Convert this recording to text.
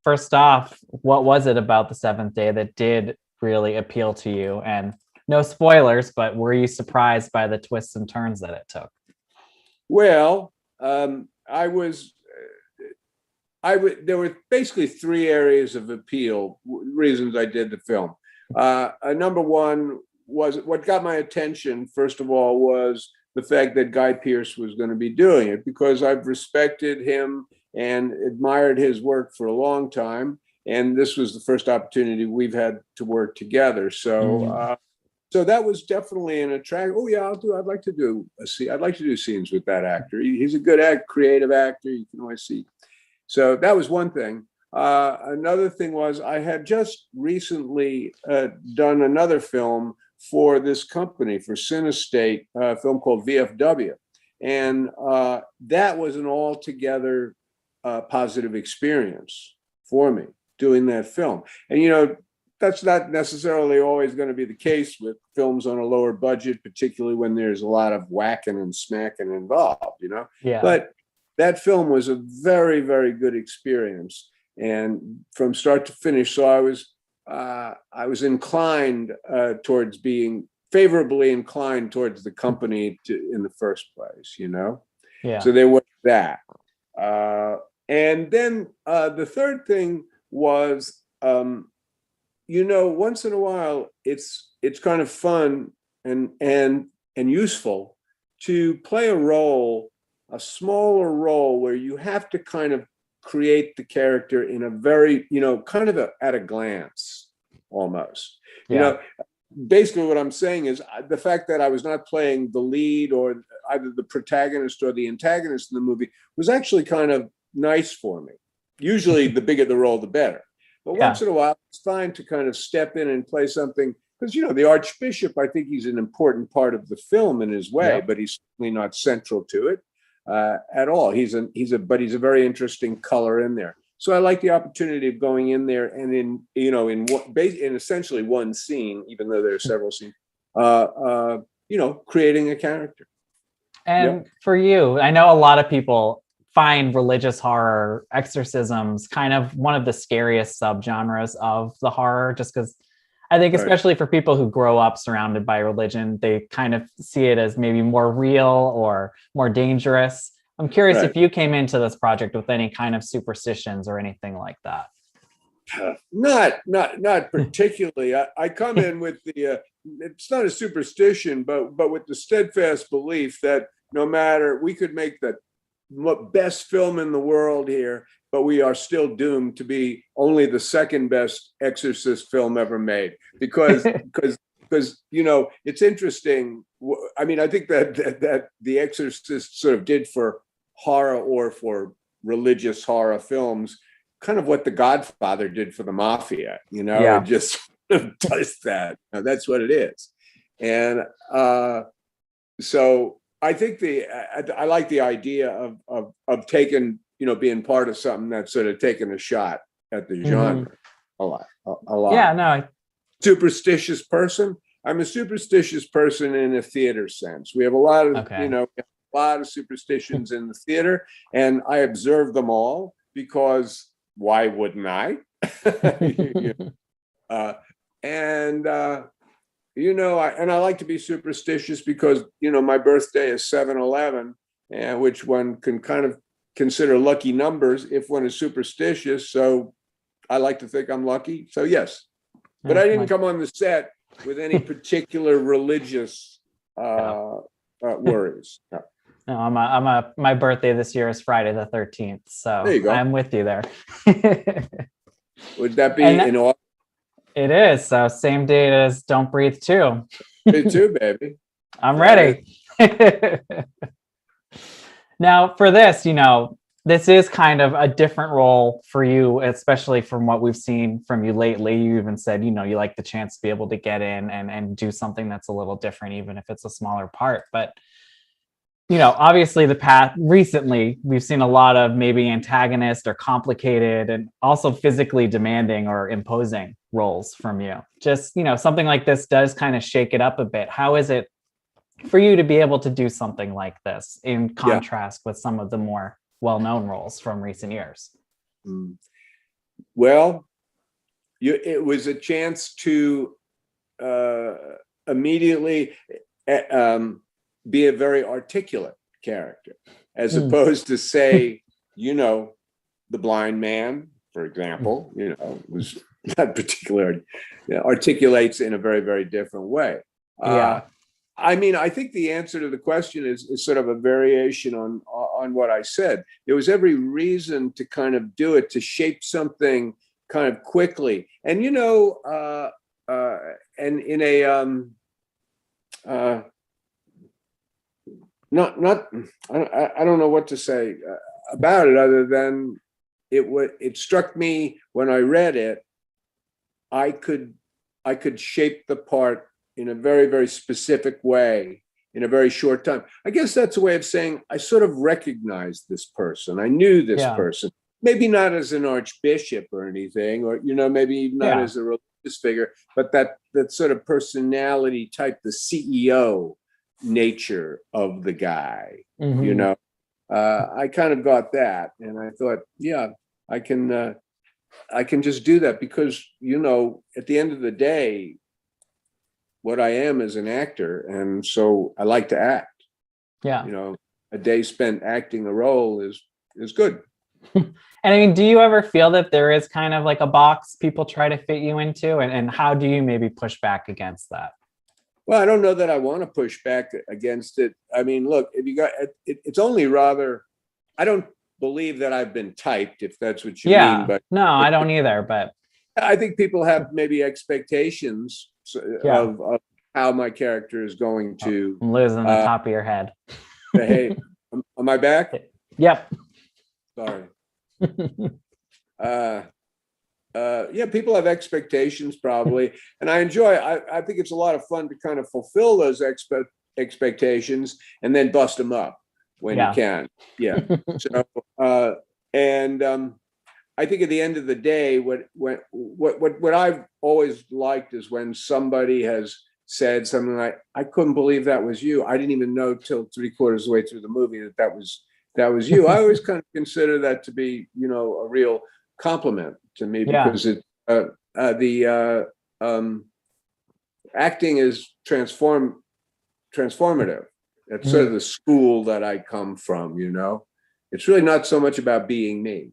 first off, what was it about the seventh day that did really appeal to you? And no spoilers, but were you surprised by the twists and turns that it took? Well, I was. There were basically three areas of appeal, reasons I did the film. Number one was what got my attention, first of all, was the fact that Guy Pearce was going to be doing it, because I've respected him and admired his work for a long time. And this was the first opportunity we've had to work together. So that was definitely an attraction. Oh yeah, I'd like to do a scene. I'd like to do scenes with that actor. He's a good creative actor. You can always see. So that was one thing. Another thing was I had just recently done another film for this company, for Cinestate, a film called VFW. And that was an altogether positive experience for me doing that film. And, that's not necessarily always going to be the case with films on a lower budget, particularly when there's a lot of whacking and smacking involved, Yeah. But that film was a very, very good experience, and from start to finish. So I was inclined towards being favorably inclined towards the company in the first place, Yeah. So there was that. And then the third thing was, once in a while, it's kind of fun and useful to play a smaller role where you have to kind of create the character in a very, kind of at a glance, almost. Yeah. Basically what I'm saying is the fact that I was not playing the lead or either the protagonist or the antagonist in the movie was actually kind of nice for me. Usually the bigger the role, the better. But once in a while, it's fine to kind of step in and play something, because, the Archbishop, I think he's an important part of the film in his way, but he's certainly not central to it at all. He's a very interesting color in there. So I like the opportunity of going in there and in essentially one scene, even though there are several scenes, creating a character. And for you, I know a lot of people find religious horror, exorcisms, kind of one of the scariest subgenres of the horror, just because I think, especially for people who grow up surrounded by religion, they kind of see it as maybe more real or more dangerous. I'm curious if you came into this project with any kind of superstitions or anything like that. Not particularly. I come in with it's not a superstition, but with the steadfast belief that no matter, we could make the best film in the world here, but we are still doomed to be only the second best Exorcist film ever made, because it's interesting. I mean, I think that the Exorcist sort of did for horror or for religious horror films kind of what the Godfather did for the mafia. It just does that. That's what it is. And so I think I like the idea of taking, being part of something that's sort of taking a shot at the genre a lot. Yeah, no. Superstitious person. I'm a superstitious person in a theater sense. We have a lot of, a lot of superstitions in the theater, and I observe them all because why wouldn't I? And I like to be superstitious because, my birthday is 7/11, which one can kind of consider lucky numbers if one is superstitious. So I like to think I'm lucky. So yes, but I didn't come on the set with any particular religious worries. No, my birthday this year is Friday the 13th. So there you go. I'm with you there. Would that be in August? It is. So same date as Don't Breathe 2. Me too, baby. I'm ready. Now for this, this is kind of a different role for you, especially from what we've seen from you lately. You even said, you like the chance to be able to get in and do something that's a little different, even if it's a smaller part. But obviously the path recently, we've seen a lot of maybe antagonist or complicated and also physically demanding or imposing roles from you. Just, something like this does kind of shake it up a bit. How is it for you to be able to do something like this in contrast with some of the more well-known roles from recent years? Well, it was a chance to uh, immediately be a very articulate character, as opposed to say, the blind man, for example, was not particularly articulates in a very, very different way. Yeah. I mean, I think the answer to the question is sort of a variation on what I said. There was every reason to kind of do it, to shape something kind of quickly, and and in a not I don't know what to say about it other than it struck me when I read it. I could shape the part in a very, very specific way in a very short time. I guess that's a way of saying I sort of recognized this person. I knew this Yeah. person, maybe not as an archbishop or anything, or maybe not as a religious figure, but that sort of personality type, the CEO nature of the guy. I kind of got that, and I thought, yeah, I can just do that because at the end of the day, what I am is an actor, and so I like to act. Yeah. A day spent acting a role is good. And I mean, do you ever feel that there is kind of like a box people try to fit you into, and how do you maybe push back against that? Well, I don't know that I want to push back against it. I mean, look, if you got it's only rather, I don't believe that I've been typed, if that's what you mean, but no, I don't either, but I think people have maybe expectations of how my character is going to. I'm losing the top of your head. Hey, am I back? Yep. Sorry. Yeah, people have expectations probably, and I enjoy. I think it's a lot of fun to kind of fulfill those expectations and then bust them up when you can. Yeah. So, and I think at the end of the day, what I've always liked is when somebody has said something like, "I couldn't believe that was you. I didn't even know till 3/4 of the way through the movie that was you." I always kind of consider that to be, a real compliment to me, because the acting is transformative. It's sort of the school that I come from. It's really not so much about being me.